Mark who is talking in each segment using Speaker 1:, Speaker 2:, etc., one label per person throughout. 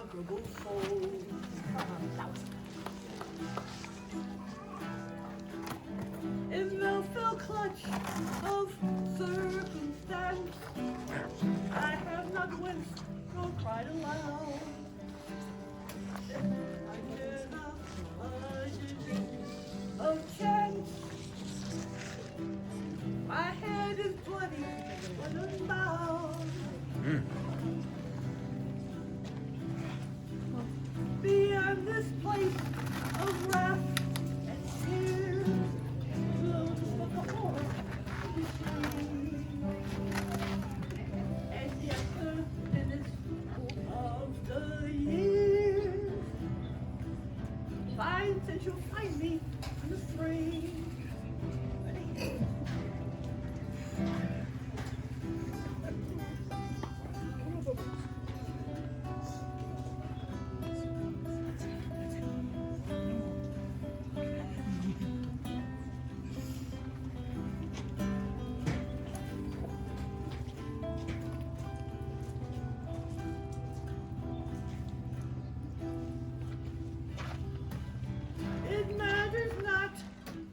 Speaker 1: unconquerable soul. In the fell clutch of circumstance, I have not winced nor cried aloud. I did not of chance. My head is bloody but unbound. Beyond this place of wrath and tears, flows the horror of the sea. And yet the minutes of the years finds that you'll find me in the spring. It matters not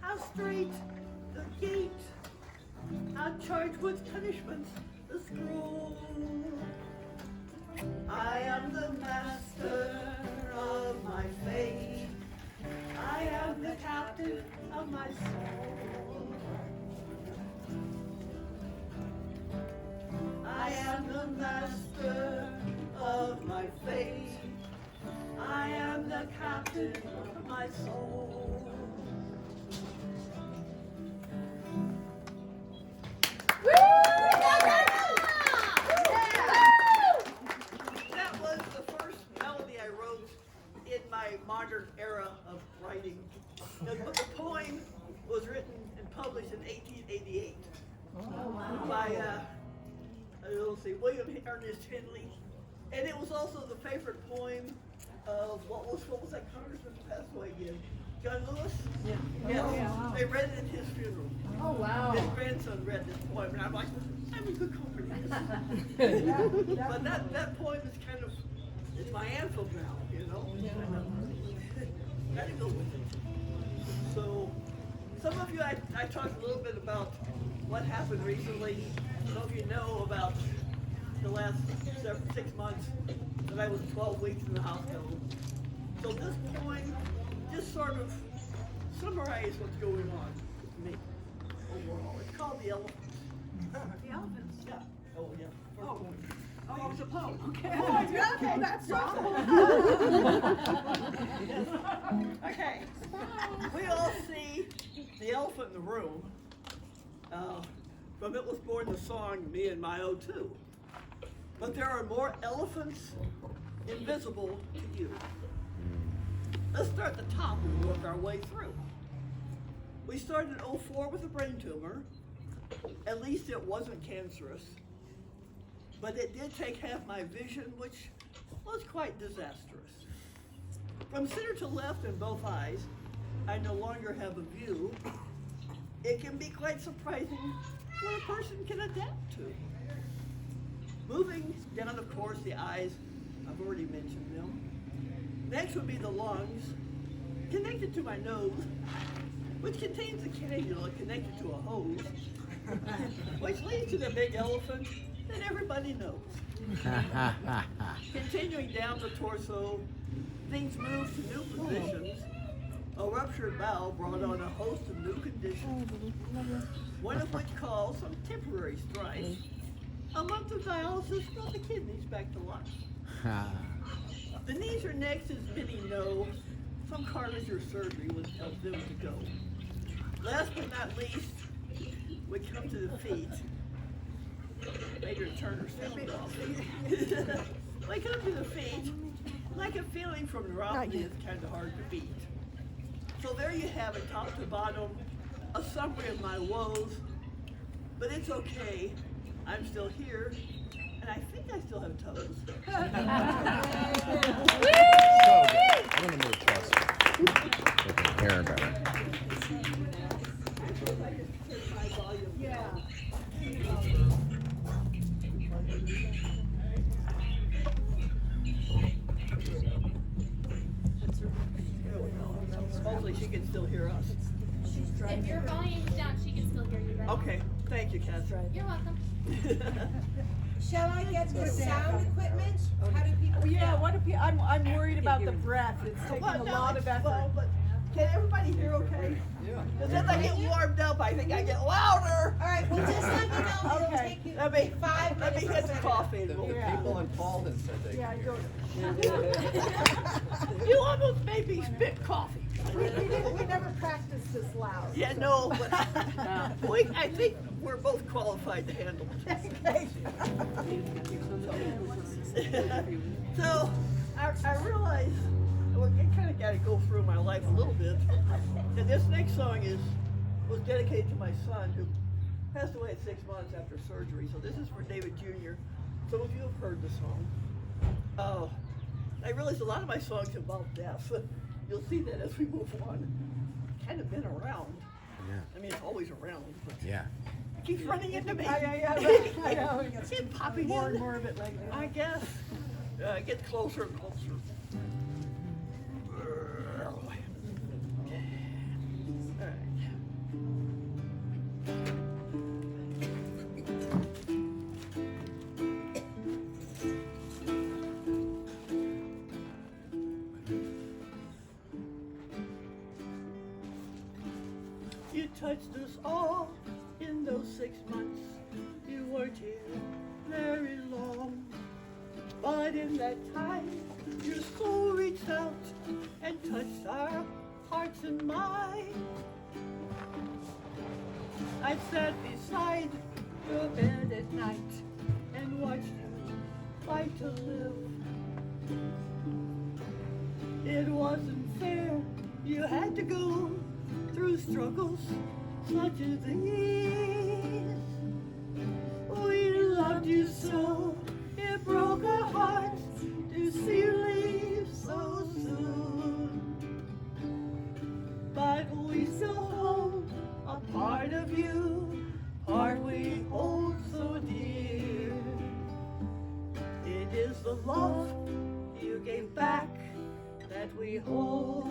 Speaker 1: how straight the gate, how charged with punishments the scroll. I am the master of my fate. I am the captain of my soul. I am the master of my fate. I am the captain of my soul. That was the first melody I wrote in my modern era of writing. The poem was written and published in 1888 by let's see, William Ernest Henley, and it was also the favorite poem of what was that congressman who passed away again? John Lewis? Yeah.
Speaker 2: Wow.
Speaker 1: They read it at his funeral.
Speaker 2: Oh, wow.
Speaker 1: His grandson read this poem, and I'm like, I'm a good company. But that poem is kind of, it's my anthem now, you know? Gotta go with it. So, some of you, I talked a little bit about what happened recently. Some of you know about the last 6 months that I was 12 weeks in the hospital. So this poem just sort of summarizes what's going on with me overall. It's called The Elephants.
Speaker 2: The elephants.
Speaker 1: Yeah. Oh, yeah.
Speaker 2: Oh.
Speaker 1: Poem.
Speaker 2: Oh, it's a poem. Okay.
Speaker 1: Oh,
Speaker 2: Okay, that's wrong.
Speaker 1: Okay. We all see the elephant in the room. From It Was Born the song, Me and My O2. But there are more elephants invisible to you. Let's start at the top and work our way through. We started in '04 with a brain tumor. At least it wasn't cancerous. But it did take half my vision, which was quite disastrous. From center to left in both eyes, I no longer have a view. It can be quite surprising what a person can adapt to. Moving down, of course, the eyes, I've already mentioned them. Next would be the lungs, connected to my nose, which contains a cannula connected to a hose, which leads to the big elephant that everybody knows. Continuing down the torso, things move to new positions. A ruptured bowel brought on a host of new conditions, one of which calls some temporary strife. A month of dialysis brought the kidneys back to life. The knees are next, as many know. Some cartilage or surgery would help them to go. Last but not least, we come to the feet. Major Turner sound off. We come to the feet. Like a feeling from neuropathy, it's kind of hard to beat. So there you have it, top to bottom, a summary of my woes. But it's okay. I'm still here, and I think I still have toes.
Speaker 3: I'm gonna move closer. So I can hear better.
Speaker 1: still hear us?
Speaker 4: If your volume's down, she can still hear you better.
Speaker 1: Okay, thank you, Catherine.
Speaker 4: You're welcome.
Speaker 5: Shall I get the sound equipment? How do people
Speaker 2: Yeah,
Speaker 5: feel?
Speaker 2: what if you, I'm worried about the breath. It's taking
Speaker 1: Well,
Speaker 2: a
Speaker 1: no,
Speaker 2: lot of
Speaker 1: it's-
Speaker 2: effort.
Speaker 1: well, but can everybody hear okay?
Speaker 3: Yeah.
Speaker 1: Because as I get warmed up, I think I get louder.
Speaker 5: All right, well, just let me know. It'll
Speaker 2: Okay.
Speaker 5: take you
Speaker 1: Let me,
Speaker 5: 5
Speaker 1: let me
Speaker 5: minutes.
Speaker 1: hit the coffee.
Speaker 3: The
Speaker 2: Yeah.
Speaker 3: people in Paulden said they
Speaker 2: Yeah,
Speaker 3: could
Speaker 2: go.
Speaker 3: hear.
Speaker 1: You almost made me spit coffee.
Speaker 2: We never practiced this loud.
Speaker 1: Yeah, no, but I think we're both qualified to handle it. So, I realize, well, I kind of got to go through my life a little bit. And this next song was dedicated to my son who passed away at 6 months after surgery. So this is for David Jr. Some of you have heard the song. I realize a lot of my songs involve death. You'll see that as we move on. Kind of been around.
Speaker 3: Yeah.
Speaker 1: I mean, it's always around, but
Speaker 3: Yeah.
Speaker 1: it keeps running into me.
Speaker 2: I know.
Speaker 1: Keep popping
Speaker 2: More
Speaker 1: in.
Speaker 2: and more of it lately.
Speaker 1: I guess. It gets closer and closer. All right. You touched us all in those 6 months. You weren't here very long. But in that time, your soul reached out and touched our hearts and minds. I sat beside your bed at night and watched you fight to live. It wasn't fair, you had to go through struggles such as these. We loved you so, it broke our hearts to see you leave so soon. But we still hold a part of you, part we hold so dear. It is the love you gave back that we hold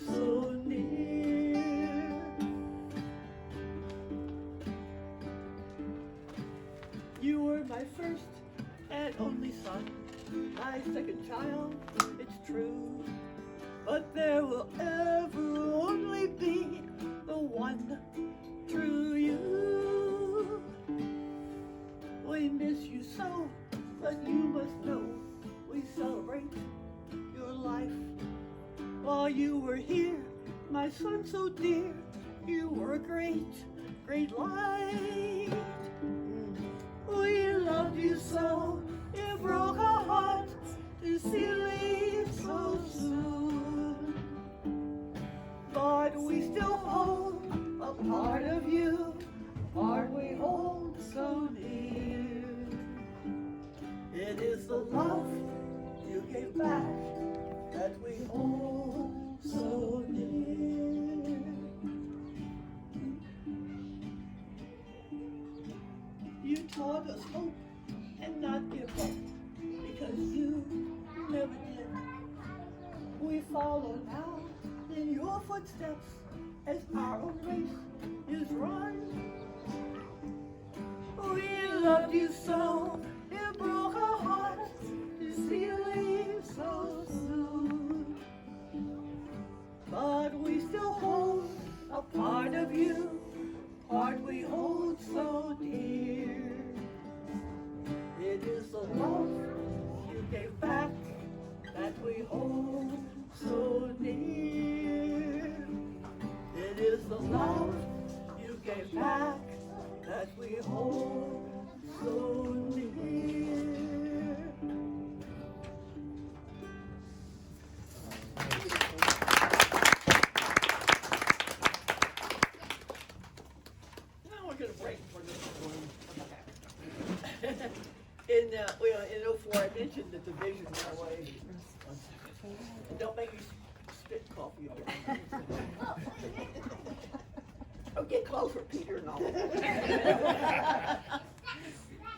Speaker 1: so near. You were my first and only son, my second child, it's true. But there will ever only be the one true you. We miss you so, but you must know we celebrate your life. While you were here, my son so dear, you were a great, great light. We loved you so, it broke our hearts to see you leave so soon. But we still hold a part of you, part we hold so dear. It is the love you gave back that we hold so dear. You taught us hope and not give up, because you never did. We follow now in your footsteps as our own race is run. We loved you so, it broke our hearts to see you leave so soon. But we still hold a part of you, part we hold so dear. It is the love you gave back that we hold so near. It is the love you gave back that we hold so near. Now we're gonna break for this one. In 04, I mentioned the division that way. Don't make me spit coffee again. Oh, get closer, Peter, no.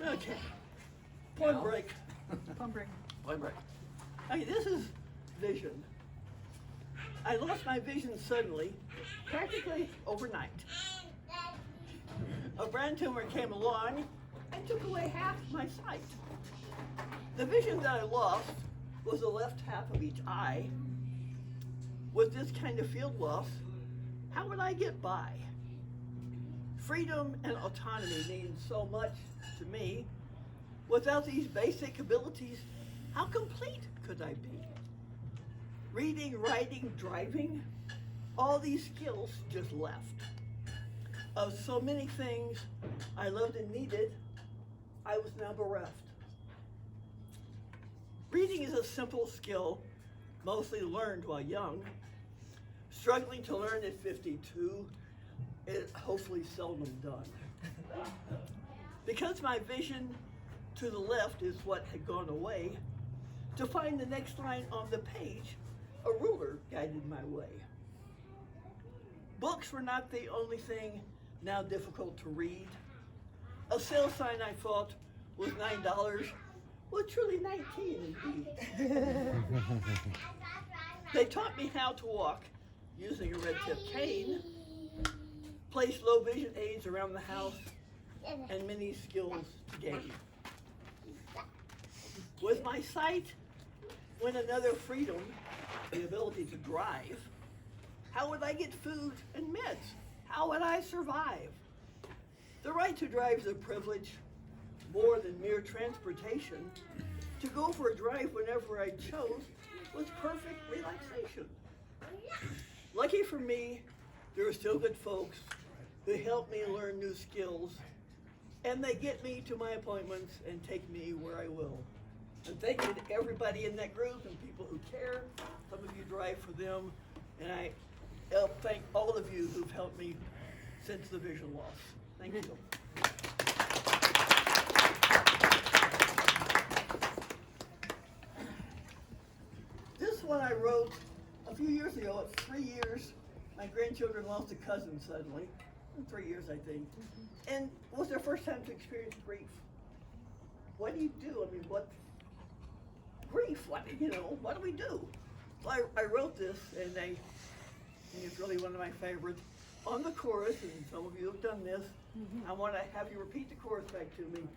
Speaker 1: Okay. One break.
Speaker 2: Pump break.
Speaker 1: One break. Okay, this is vision. I lost my vision suddenly, practically overnight. A brain tumor came along and took away half my sight. The vision that I lost was the left half of each eye. With this kind of field loss, how would I get by? Freedom and autonomy mean so much to me. Without these basic abilities, how complete could I be? Reading, writing, driving, all these skills just left. Of so many things I loved and needed, I was now bereft. Reading is a simple skill, mostly learned while young. Struggling to learn at 52, it hopefully seldom done. Because my vision to the left is what had gone away, to find the next line on the page, a ruler guided my way. Books were not the only thing now difficult to read. A sale sign I thought was $9 was truly 19 indeed. They taught me how to walk using a red tip cane, place low vision aids around the house, and many skills to gain. With my sight, went another freedom, the ability to drive. How would I get food and meds? How would I survive? The right to drive is a privilege, more than mere transportation. To go for a drive whenever I chose was perfect relaxation. Lucky for me, there are still good folks who help me learn new skills, and they get me to my appointments and take me where I will. And thank you to everybody in that group and people who care. Some of you drive for them, and I thank all of you who've helped me since the vision loss. Thank you. This one I wrote a few years ago. At 3 years, my grandchildren lost a cousin suddenly. 3 years, I think. And it was their first time to experience grief. What do you do? I mean, what? Grief, what do we do? Well, I wrote this, and it's really one of my favorites. On the chorus, and some of you have done this, I want to have you repeat the chorus back to me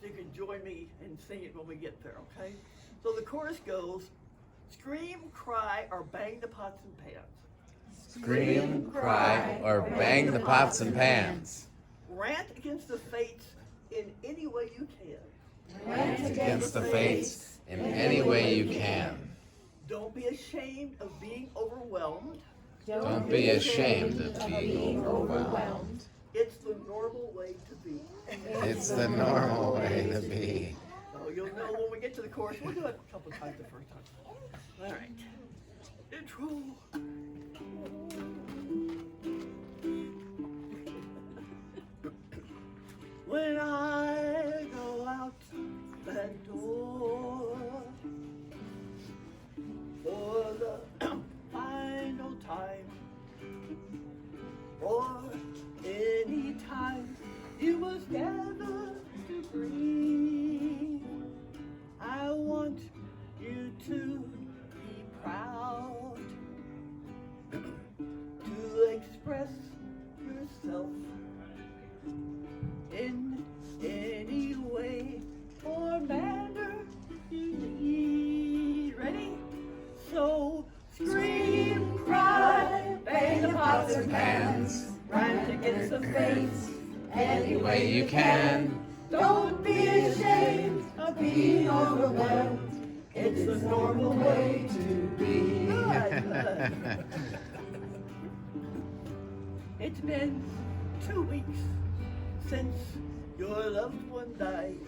Speaker 1: so you can join me and sing it when we get there, okay? So the chorus goes, scream, cry, or bang the pots and pans.
Speaker 3: Scream, cry, or bang the pots and pans.
Speaker 1: Rant against the fates in any way you can.
Speaker 3: Rant against the fates in any way you can.
Speaker 1: Don't be ashamed of being overwhelmed.
Speaker 3: Don't be ashamed of being overwhelmed.
Speaker 1: It's the normal way to be.
Speaker 3: It's the normal way to be.
Speaker 1: So you'll know when we get to the chorus. We'll do it a couple times the first time. All right. Intro. When I go out that door for the final time, or any time you must gather to breathe, I want you to be proud, to express yourself in any way or manner you need. Ready? So scream, cry, bang the pots and pans, rant against the fates any way you can. Don't be ashamed of being overwhelmed. It's the normal way to be. Good. It's been 2 weeks since your loved one died.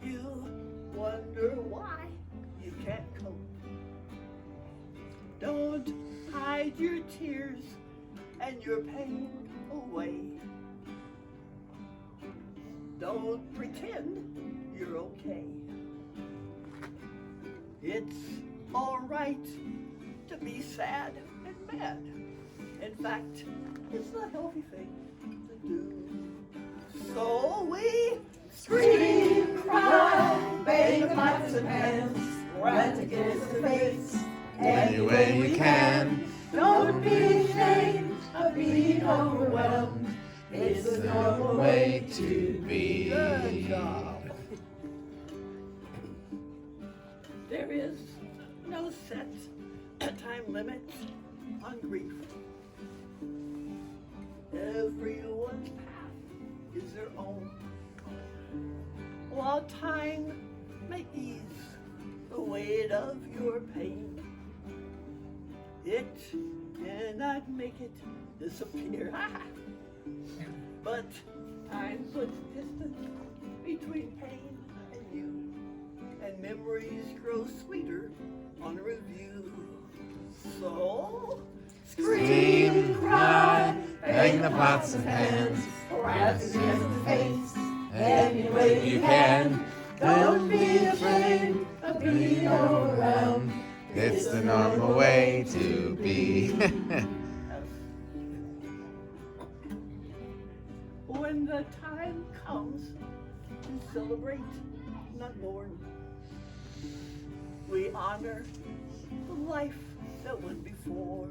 Speaker 1: You wonder why you can't cope. Don't hide your tears and your pain away. Don't pretend you're okay. It's all right to be sad and mad. In fact, it's a healthy thing to do. So we scream, cry, bang the pots and pans, rant against the fates
Speaker 3: any way you can.
Speaker 2: Don't be ashamed of being overwhelmed.
Speaker 3: It's the normal way to be.
Speaker 1: Good job. There is no set time limit on grief. Everyone's path is their own. While time may ease the weight of your pain, it cannot make it disappear. But time puts distance between pain and you, and memories grow sweeter on review. So,
Speaker 3: Scream, cry, bang the pots and pans,
Speaker 2: Perhaps against the face.
Speaker 3: any way you can. Don't be afraid of being overwhelmed. It's the normal way to be.
Speaker 1: when the time comes to celebrate, not mourn, we honor the life that went before.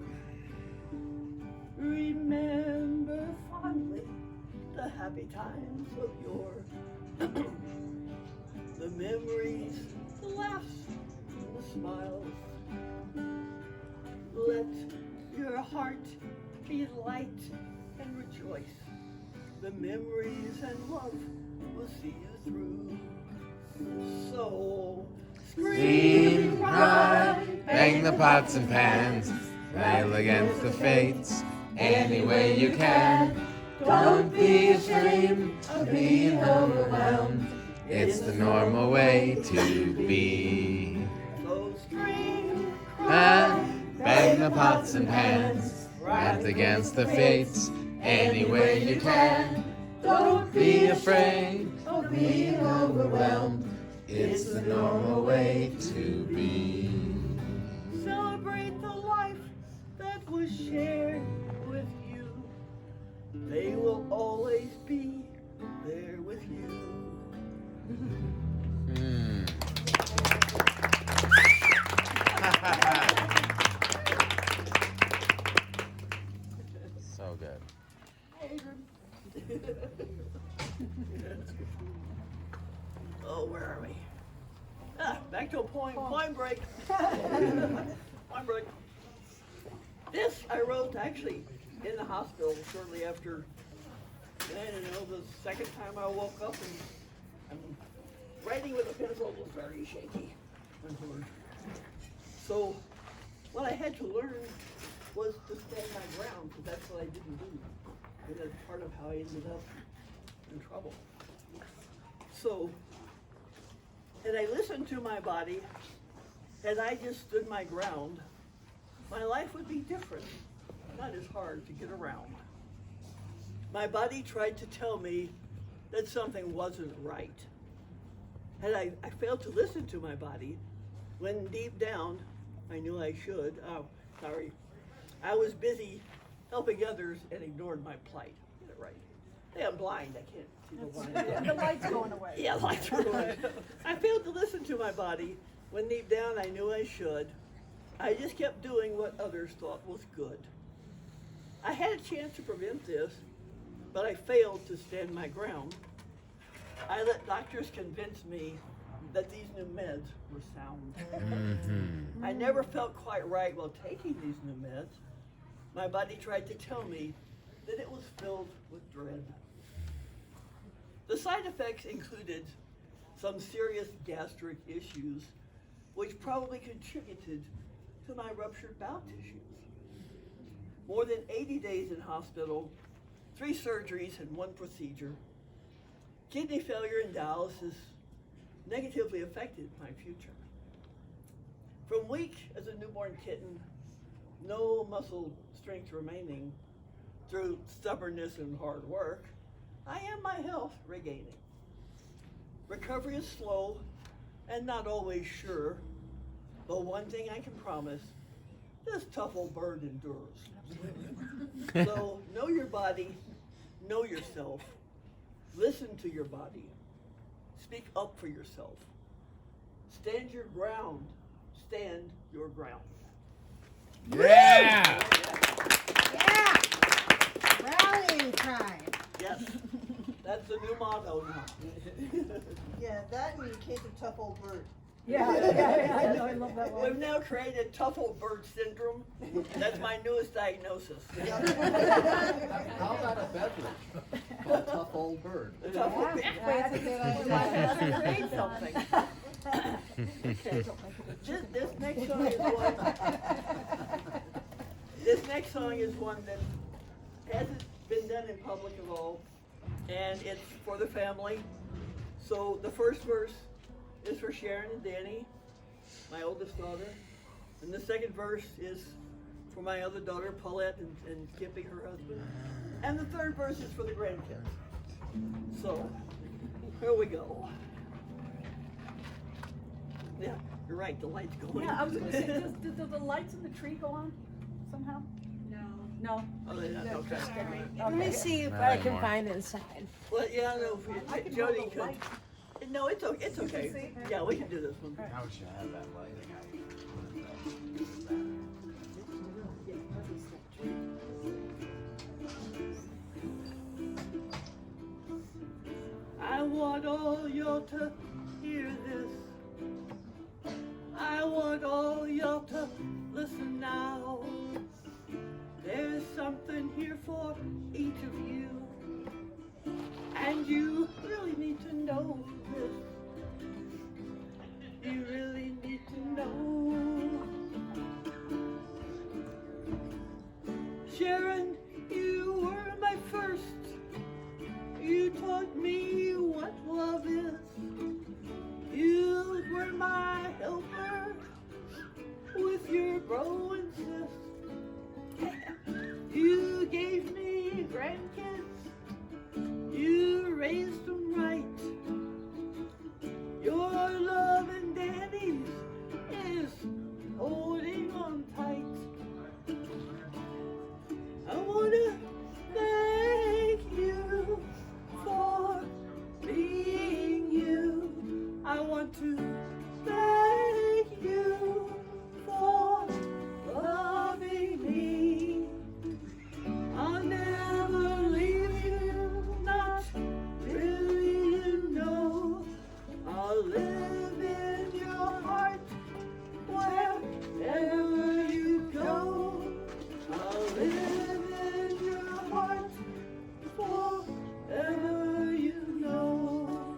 Speaker 1: Remember fondly the happy times of yore. The memories, the laughs, the smiles. Let your heart be light and rejoice. The memories and love will see you through. So,
Speaker 3: Scream, cry, bang the pots and pans, rail against the fates, any way you can. Don't be ashamed of being overwhelmed. It's the normal way to be.
Speaker 1: So scream,
Speaker 3: And bang the pots and pans, wrapped against the fates, any way you can. Don't be afraid of being overwhelmed. It's the normal way to be.
Speaker 1: celebrate the life that was shared with you. They will always be there with you.
Speaker 3: Hmm. So good.
Speaker 1: Oh, where are we? Back to a point break. Point break. This I wrote actually in the hospital shortly after, the second time I woke up, and I'm writing with a pencil was very shaky. So what I had to learn was to stand my ground, because that's what I didn't do. And that's part of how I ended up in trouble. So, and I listened to my body, and I just stood my ground. My life would be different, not as hard to get around. My body tried to tell me that something wasn't right. And I failed to listen to my body when deep down I knew I should. Oh, sorry. I was busy helping others and ignored my plight. Get it right. Hey, I'm blind. I can't see the line.
Speaker 2: The light's going away.
Speaker 1: Yeah, lights are going. I failed to listen to my body when deep down I knew I should. I just kept doing what others thought was good. I had a chance to prevent this, but I failed to stand my ground. I let doctors convince me that these new meds were sound.
Speaker 3: Mm-hmm.
Speaker 1: I never felt quite right while taking these new meds. My body tried to tell me that it was filled with dread. The side effects included some serious gastric issues, which probably contributed to my ruptured bowel tissues. More than 80 days in hospital, 3 surgeries and 1 procedure. Kidney failure and dialysis negatively affected my future. From weak as a newborn kitten, no muscle strength remaining, through stubbornness and hard work, I am my health regaining. Recovery is slow and not always sure, but one thing I can promise, this tough old bird endures. So know your body, know yourself, listen to your body, speak up for yourself. Stand your ground, stand your ground.
Speaker 3: Yeah!
Speaker 5: Yeah. Rallying cry.
Speaker 1: Yes, that's the new motto now.
Speaker 2: Yeah, that and you came to tough old bird.
Speaker 6: Yeah, I know, I love that
Speaker 1: We've now created tough old bird syndrome. That's my newest diagnosis.
Speaker 7: How about a beverage called Tough Old Bird?
Speaker 1: Tough old-
Speaker 5: That's a good idea.
Speaker 1: Create something. This next song is one. This next song is one that hasn't been done in public at all, and it's for the family. So the first verse is for Sharon and Danny, my oldest daughter, and the second verse is for my other daughter Paulette and Kippy, her husband, and the third verse is for the grandkids. So here we go. Yeah, you're right. The light's going.
Speaker 6: Yeah, I was gonna say, do the lights in the tree go on somehow? No.
Speaker 1: Oh, they're not, okay.
Speaker 5: Let me see if
Speaker 3: Not
Speaker 5: I can
Speaker 3: anymore.
Speaker 5: find inside.
Speaker 1: Well, yeah, no,
Speaker 6: I can
Speaker 1: Jody
Speaker 6: hold the
Speaker 1: could.
Speaker 6: light.
Speaker 1: No, it's okay. It's okay. Yeah, we can do this one.
Speaker 3: How should I have that lighting?
Speaker 1: I want all y'all to hear this. I want all y'all to listen now. There's something here for each of you. And you really need to know this. You really need to know. Sharon, you were my first. You taught me what love is. You were my helper with your bro and sis. You gave me grandkids. You raised them right. Your love and Daddy's is holding on tight. I wanna thank you for being you. I want to thank you for loving me. I'll never leave you, not till you know. I'll live in your heart wherever you go. I'll live in your heart forever you know.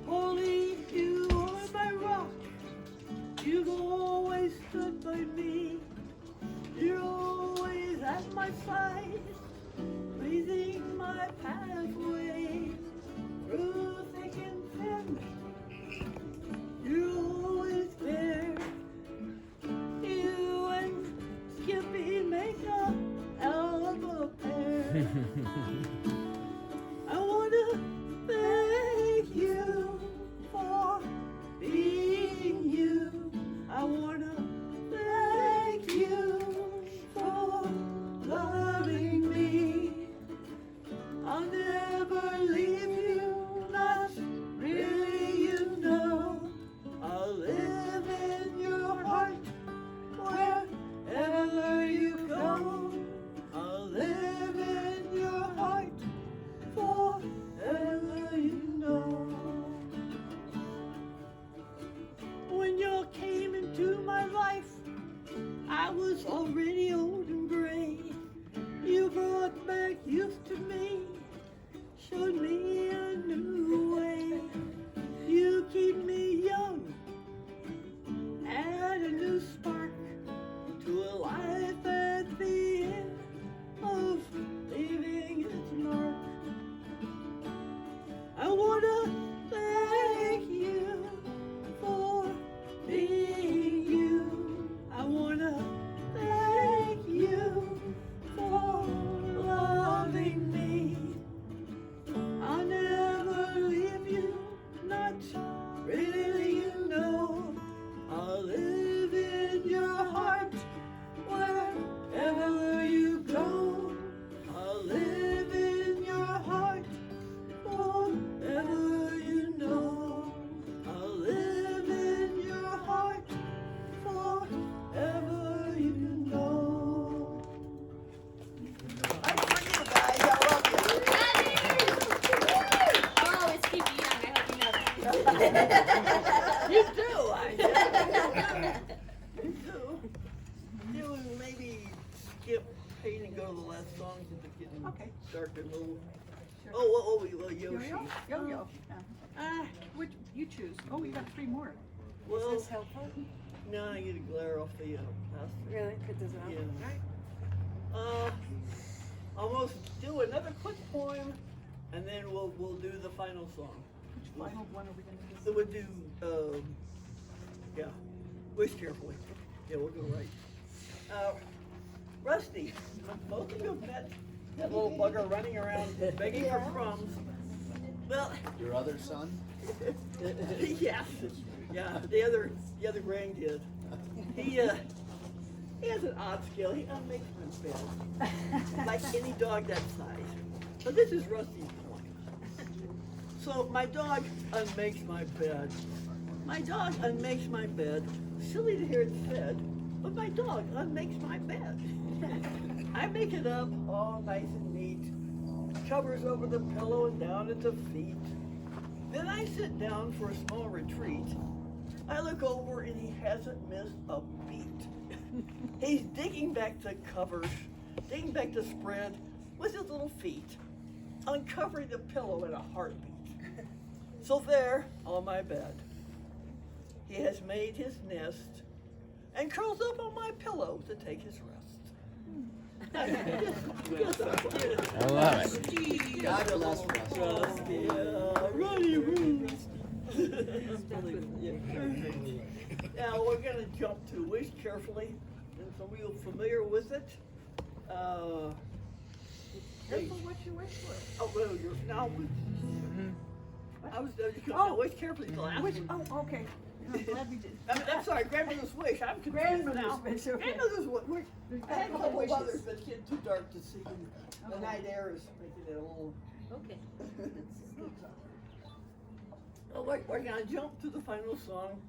Speaker 1: Holy You do, You do. You would maybe skip Payne and go to the last song since it's getting
Speaker 6: Okay.
Speaker 1: dark and little. Oh, Yoshi.
Speaker 6: Yo-yo? Yo-yo. Which, you choose. Oh, you got 3 more.
Speaker 1: Well,
Speaker 5: Is this helpful?
Speaker 1: now I get a glare off the pastor.
Speaker 5: Really? It doesn't help?
Speaker 1: Yeah. Almost do another quick poem, and then we'll do the final song.
Speaker 6: Which final one are we gonna do?
Speaker 1: So we'll do, yeah, wish carefully. Yeah, we'll go right. Rusty, most of you have met that little bugger running around begging for crumbs. Well,
Speaker 7: Your other son?
Speaker 1: yes, yeah, the other grandkid. He has an odd skill. He unmakes my bed, like any dog that size. But this is Rusty's point. So my dog unmakes my bed. My dog unmakes my bed. Silly to hear it said, but my dog unmakes my bed. I make it up all nice and neat. Covers over the pillow and down at the feet. Then I sit down for a small retreat. I look over and he hasn't missed a beat. He's digging back the covers, digging back the spread with his little feet, uncovering the pillow in a heartbeat. So there, on my bed, he has made his nest and curls up on my pillow to take his rest.
Speaker 3: I love it.
Speaker 7: God bless Rusty.
Speaker 1: Rusty, Runny Roost. Now we're gonna jump to Wish Carefully, and some of you are familiar with it.
Speaker 6: Careful what you wish for.
Speaker 1: Oh, well, you're now. I was
Speaker 6: Oh.
Speaker 1: Wish Carefully is the last
Speaker 6: Which,
Speaker 1: one.
Speaker 6: oh, okay. I'm glad we did.
Speaker 1: I'm sorry, Grandmother's Wish. I'm confused
Speaker 6: Grandmother's
Speaker 1: now.
Speaker 6: Wish, okay.
Speaker 1: Grandmother's Wish. I had a couple
Speaker 6: Wishes.
Speaker 1: others, but it's getting too dark to see. The night air is making it a little.
Speaker 6: Okay.
Speaker 1: Well, we're gonna jump to the final song,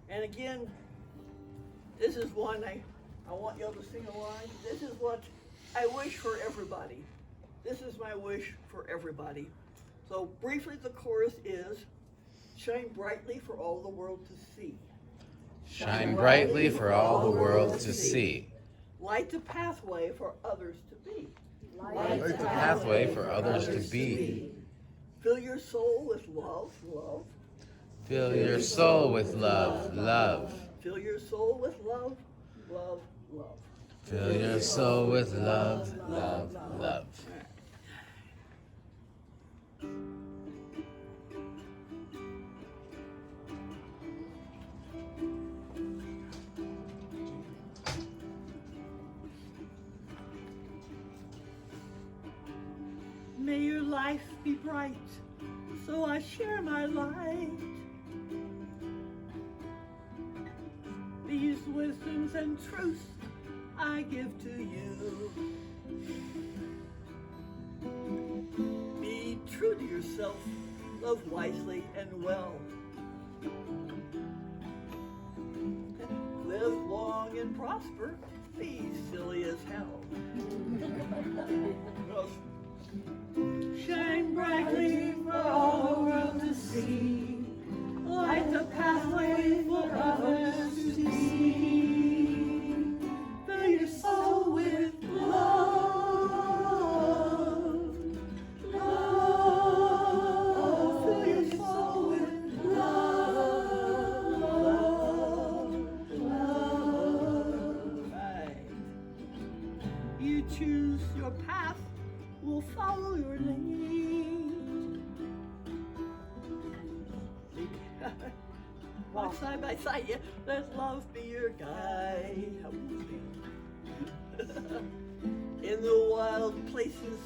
Speaker 1: and again, this is one I want y'all to sing along. This is what I wish for everybody. This is my wish for everybody. So briefly, the chorus is, shine brightly for all the world to see.
Speaker 3: Shine brightly for all the world to see.
Speaker 1: Light the pathway for others to be.
Speaker 3: Light the pathway for others to be.
Speaker 1: Fill your soul with love, love.
Speaker 3: Fill your soul with love, love.
Speaker 1: Fill your soul with love, love, love.
Speaker 3: Fill your soul with love, love, love.
Speaker 1: May your life be bright, so I share my light. These wisdoms and truths I give to you. Be true to yourself, love wisely and well. Live long and prosper, be silly as hell. Shine brightly for all the world to see. Light the pathway for others to see. Fill your soul with love, love. Fill your soul with love, love. Right. You choose your path, we'll follow your lead. Walk side by side, yeah. Let love be your guide. In the wild places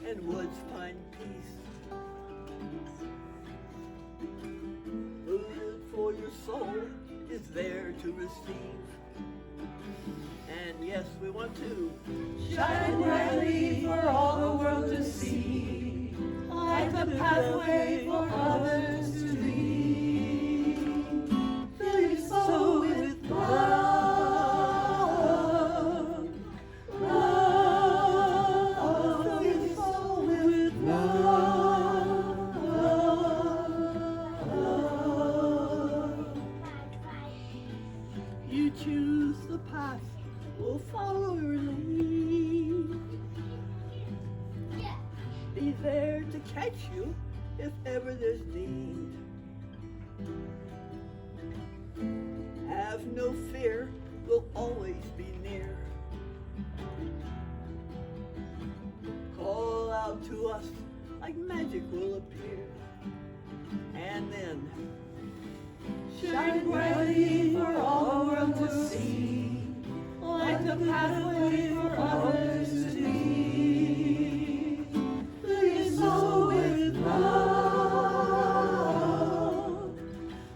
Speaker 1: and woods find peace. Food for your soul is there to receive. And yes, we want to shine brightly for all the world to see. Light the pathway for others to lead. Fill your soul with love, love. Fill your soul with love, love, love. at you if ever there's need. Have no fear, we'll always be near. Call out to us like magic will appear. And then shine brightly for all the world to see, like the pathway for others to see. Fill your soul with love,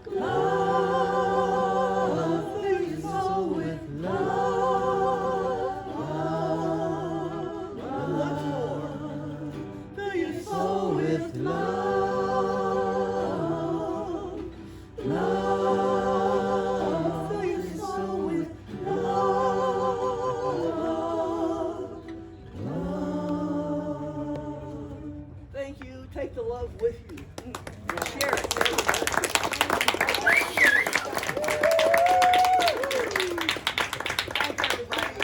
Speaker 1: love. Fill your soul with love, love. Once more. Fill your soul with love, love. Fill your soul with love, love. Thank you. Take the love with you. Share it. Thank everybody.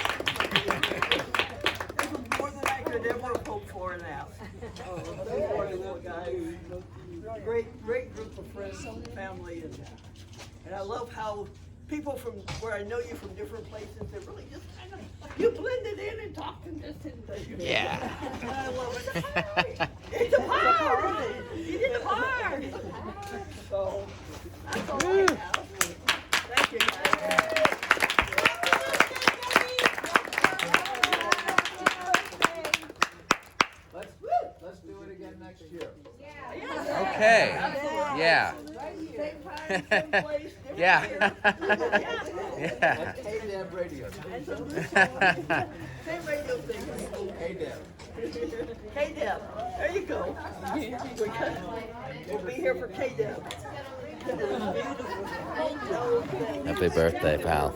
Speaker 1: This was more than I could ever hope for and ask. Wonderful guy. Great group of friends and family, and I love how people from where I know you from different places, they really just kind of, you blended in and talked and just didn't.
Speaker 3: Yeah.
Speaker 1: And I love it. It's a party. You did a party. So that's all I have. Thank you guys.
Speaker 7: Let's do it again next year.
Speaker 3: Okay. Yeah.
Speaker 1: Same time, same place, different
Speaker 3: Yeah.
Speaker 1: year.
Speaker 3: Yeah.
Speaker 7: At KDAB Radio.
Speaker 1: And some new songs. Same radio station.
Speaker 7: KDAB.
Speaker 1: KDEP. There you go. We'll be here for KDEP.
Speaker 3: Happy birthday, pal.